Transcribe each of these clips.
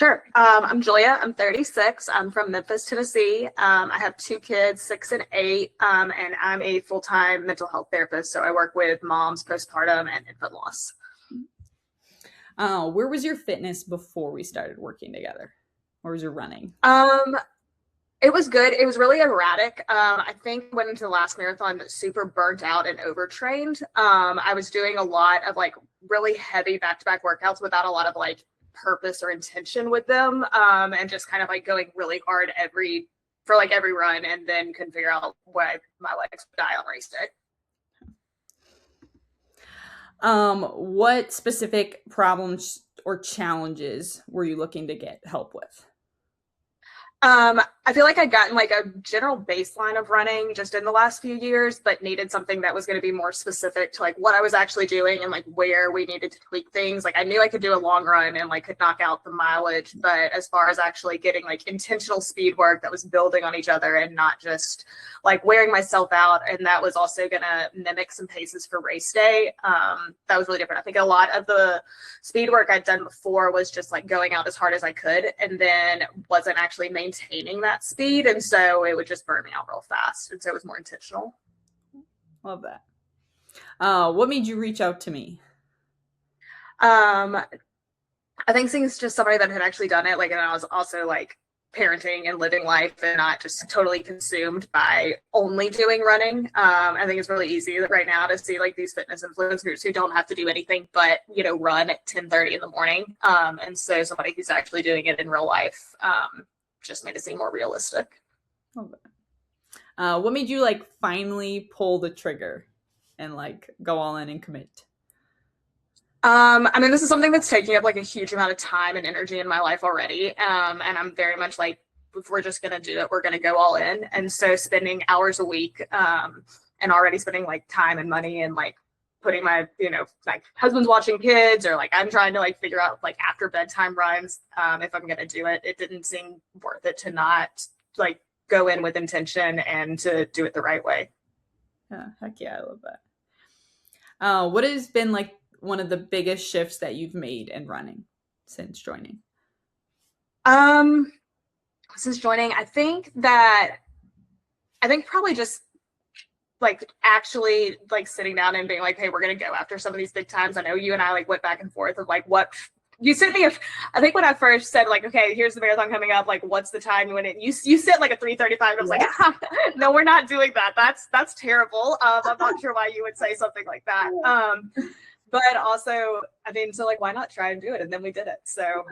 Sure. I'm Julia. I'm 36. I'm from Memphis, Tennessee. I have two kids, 6 and 8, and I'm a full-time mental health therapist. So I work with moms, postpartum, and infant loss. Where was your fitness before we started working together? Where was your running? It was good. It was really erratic. I think went into the last marathon super burnt out and overtrained. I was doing a lot of like really heavy back-to-back workouts without a lot of like purpose or intention with them, and just kind of like going really hard every run, and then couldn't figure out why my legs would die on race day. What specific problems or challenges were you looking to get help with? I feel like I'd gotten like a general baseline of running just in the last few years, but needed something that was going to be more specific to like what I was actually doing and like where we needed to tweak things. Like I knew I could do a long run and like could knock out the mileage, but as far as actually getting like intentional speed work that was building on each other and not just like wearing myself out, and that was also going to mimic some paces for race day. That was really different. I think a lot of the speed work I'd done before was just like going out as hard as I could and then wasn't actually maintaining that speed, and so it would just burn me out real fast, and so it was more intentional. Love that. What made you reach out to me? um I think seeing just somebody that had actually done it, like, and I was also like parenting and living life and not just totally consumed by only doing running. I think it's really easy right now to see like these fitness influencers who don't have to do anything but, run at 10:30 in the morning. And so somebody who's actually doing it in real life just made it seem more realistic. Love that. What made you like finally pull the trigger and like go all in and commit? I mean, this is something that's taking up like a huge amount of time and energy in my life already. And I'm very much like, if we're just going to do it, we're going to go all in. And so spending hours a week, and already spending like time and money and like putting my, like husband's watching kids, or like I'm trying to like figure out like after bedtime runs, if I'm going to do it. It didn't seem worth it to not like go in with intention and to do it the right way. Yeah, heck yeah, I love that. What has been like one of the biggest shifts that you've made in running since joining? Since joining, I think probably just like actually like sitting down and being like, hey, we're gonna go after some of these big times. I know you and I like went back and forth of like what you sent me. I think when I first said like, okay, here's the marathon coming up, like what's the time you went in? You said like a 3:35. I was like, no, we're not doing that. That's terrible. I'm not sure why you would say something like that. But also, I mean, so like, why not try and do it? And then we did it. So,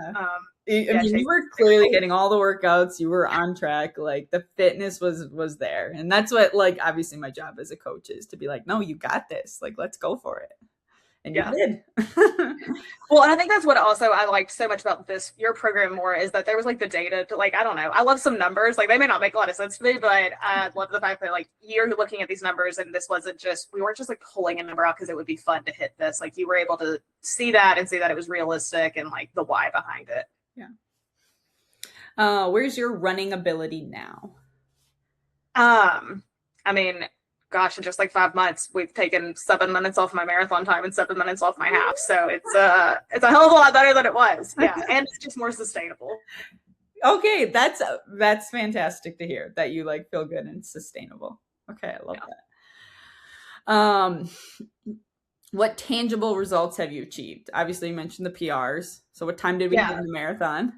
you were clearly hitting all the workouts. You were on track. Like the fitness was there, and that's what like obviously my job as a coach is to be like, no, you got this. Like, let's go for it. And you did. Well, and I think that's what also I liked so much about your program more is that there was like the data to like, I don't know. I love some numbers. Like they may not make a lot of sense to me, but I love the fact that like you're looking at these numbers and we weren't just like pulling a number out because it would be fun to hit this. Like you were able to see that and see that it was realistic and like the why behind it. Yeah. Where's your running ability now? I mean, gosh, in just like 5 months, we've taken 7 minutes off my marathon time and 7 minutes off my half. So it's a hell of a lot better than it was. Yeah. And it's just more sustainable. Okay. That's fantastic to hear that you like feel good and sustainable. Okay. I love that. What tangible results have you achieved? Obviously you mentioned the PRs. So what time did we hit in the marathon?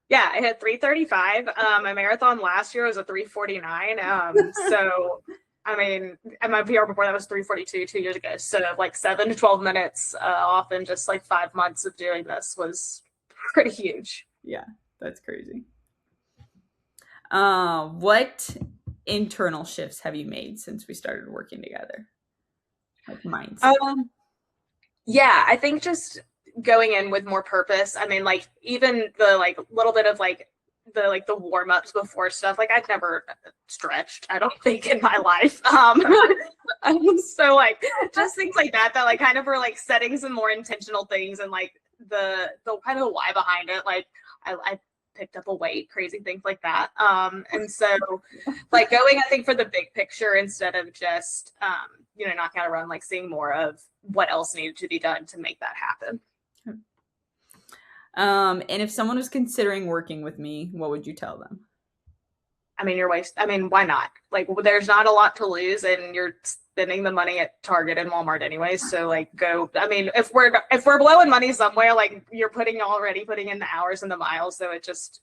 Yeah, I hit 3:35. My marathon last year was a 3:49. So I mean, and my PR before that was 3:42 2 years ago. So like 7 to 12 minutes off in just like 5 months of doing this was pretty huge. Yeah, that's crazy. What internal shifts have you made since we started working together? Like mindset. Yeah, I think just going in with more purpose. I mean, like even the like little bit of like the warm-ups before stuff, like I've never stretched, I don't think, in my life. So like just things like that like kind of were like setting some more intentional things, and like the kind of why behind it. Like I picked up a weight, crazy things like that. And so like going, I think, for the big picture instead of just knocking out a run, like seeing more of what else needed to be done to make that happen. And if someone was considering working with me, what would you tell them? I mean, why not? Like, there's not a lot to lose, and you're spending the money at Target and Walmart anyways. So, like, go. I mean, if we're blowing money somewhere, like, you're already putting in the hours and the miles. So it just,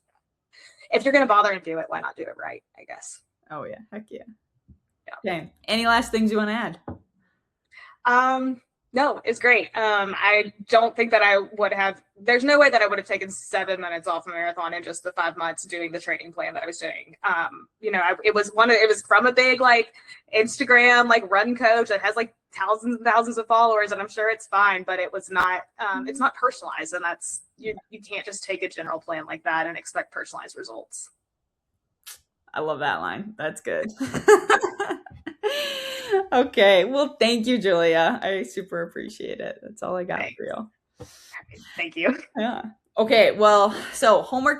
if you're gonna bother and do it, why not do it right? I guess. Oh yeah, heck yeah. Yeah. Okay. Any last things you want to add? No, it's great. I don't think that I would have, there's no way that I would have taken 7 minutes off a marathon in just the 5 months doing the training plan that I was doing. It was from a big like Instagram, like run coach that has like thousands and thousands of followers, and I'm sure it's fine, but it's not personalized. And that's, you can't just take a general plan like that and expect personalized results. I love that line. That's good. Okay. Well, thank you, Julia. I super appreciate it. That's all I got Thanks. for you. Thank you. Yeah. Okay. Well, so homework